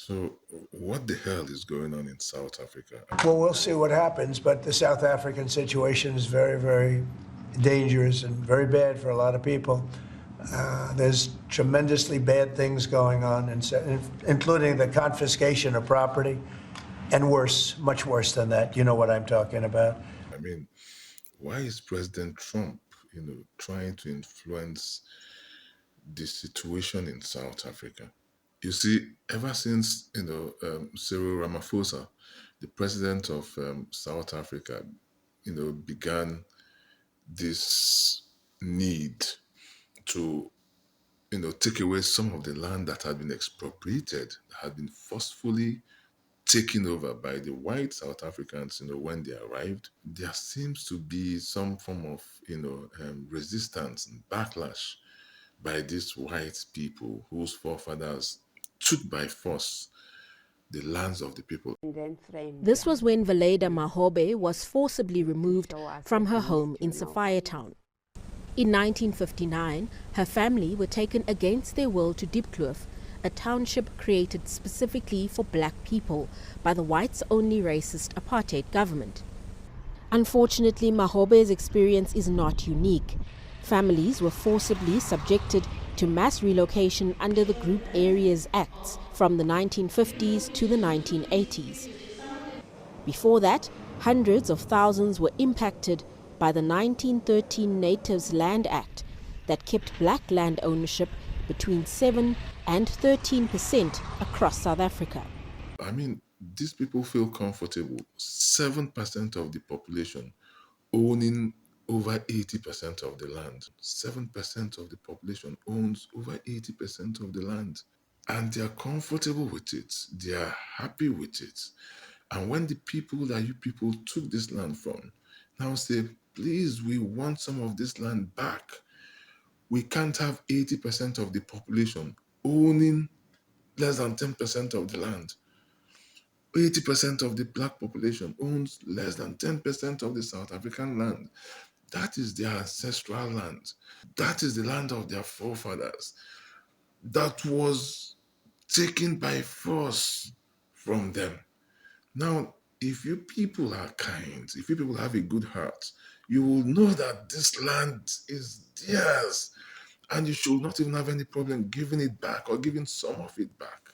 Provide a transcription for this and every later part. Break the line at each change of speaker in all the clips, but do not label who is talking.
So, what the hell is going on in South Africa?
Well, we'll see what happens, but the South African situation is very, very dangerous and very bad for a lot of people. There's tremendously bad things going on, including the confiscation of property, and worse, much worse than that. You know what I'm talking about.
I mean, why is President Trump, trying to influence the situation in South Africa? You see, ever since Cyril Ramaphosa, the president of South Africa, began this need to take away some of the land that had been expropriated, that had been forcefully taken over by the white South Africans, when they arrived. There seems to be some form of, resistance and backlash by these white people whose forefathers took by force the lands of the people.
This was when Valeda Mahobe was forcibly removed from her home in Sophiatown. In 1959, her family were taken against their will to Diepkloof, a township created specifically for black people by the whites-only racist apartheid government. Unfortunately, Mahobe's experience is not unique. Families were forcibly subjected to mass relocation under the Group Areas Acts from the 1950s to the 1980s. Before that, hundreds of thousands were impacted by the 1913 Natives Land Act that kept black land ownership between 7 and 13% across South Africa.
I mean, these people feel comfortable. 7% of the population owning over 80% of the land. 7% of the population owns over 80% of the land. And they are comfortable with it. They are happy with it. And when the people that you people took this land from now say, please, we want some of this land back. We can't have 80% of the population owning less than 10% of the land. 80% of the black population owns less than 10% of the South African land. That is their ancestral land. That is the land of their forefathers. That was taken by force from them. Now, if you people are kind, if you people have a good heart, you will know that this land is theirs. And you should not even have any problem giving it back or giving some of it back.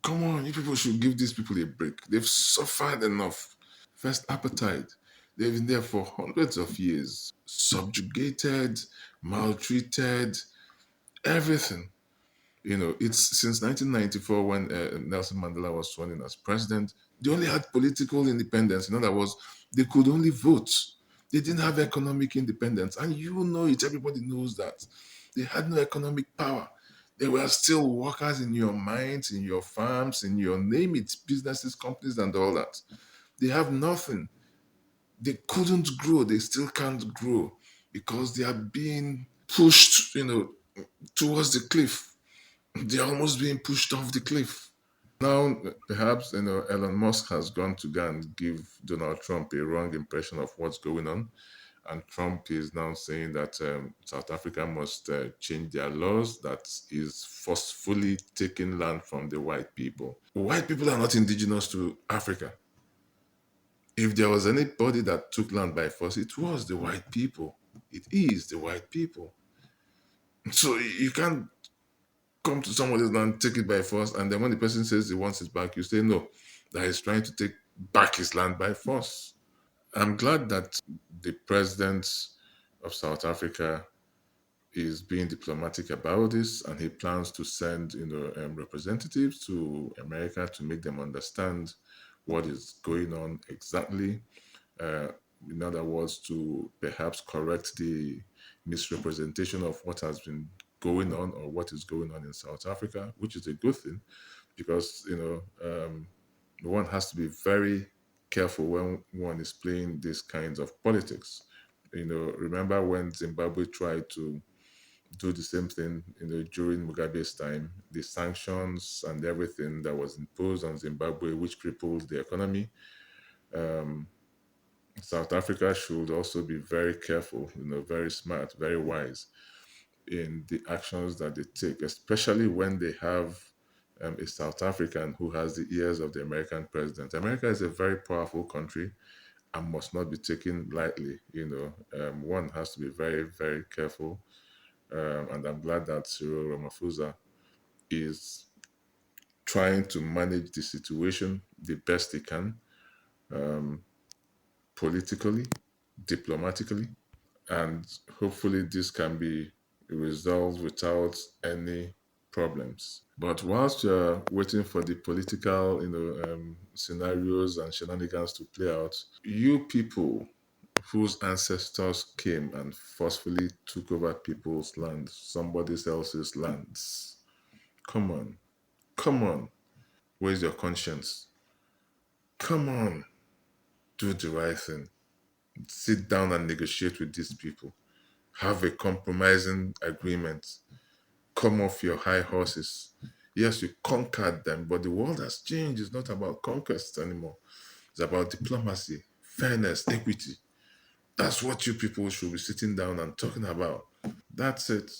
Come on, you people should give these people a break. They've suffered enough. First, apartheid. They've been there for hundreds of years, subjugated, maltreated, everything. It's since 1994 when Nelson Mandela was sworn in as president. They only had political independence. In other words, they could only vote. They didn't have economic independence. And you know it, everybody knows that. They had no economic power. They were still workers in your mines, in your farms, in your name it, businesses, companies, and all that. They have nothing. They couldn't grow. They still can't grow because they are being pushed, towards the cliff. They're almost being pushed off the cliff. Now, perhaps, Elon Musk has gone to go and give Donald Trump a wrong impression of what's going on. And Trump is now saying that South Africa must change their laws, that is forcefully taking land from the white people. White people are not indigenous to Africa. If there was anybody that took land by force, it was the white people. It is the white people. So you can't come to somebody's land, take it by force, and then when the person says he wants it back, you say no, that he's trying to take back his land by force. I'm glad that the president of South Africa is being diplomatic about this, and he plans to send representatives to America to make them understand what is going on exactly. Uh, in other words, to perhaps correct the misrepresentation of what has been going on or what is going on in South Africa, which is a good thing because one has to be very careful when one is playing these kinds of politics. Remember when Zimbabwe tried to do the same thing, during Mugabe's time, the sanctions and everything that was imposed on Zimbabwe, which crippled the economy. South Africa should also be very careful, very smart, very wise in the actions that they take, especially when they have a South African who has the ears of the American president. America is a very powerful country and must not be taken lightly. One has to be very, very careful. And I'm glad that Cyril Ramaphosa is trying to manage the situation the best he can, politically, diplomatically, and hopefully this can be resolved without any problems. But whilst you're waiting for the political, scenarios and shenanigans to play out, you people whose ancestors came and forcefully took over people's land, somebody else's lands, come on, come on, where's your conscience? Come on, do the right thing. Sit down and negotiate with these people. Have a compromising agreement. Come off your high horses. Yes, you conquered them, but the world has changed. It's not about conquest anymore. It's about diplomacy, fairness, equity. That's what you people should be sitting down and talking about. That's it.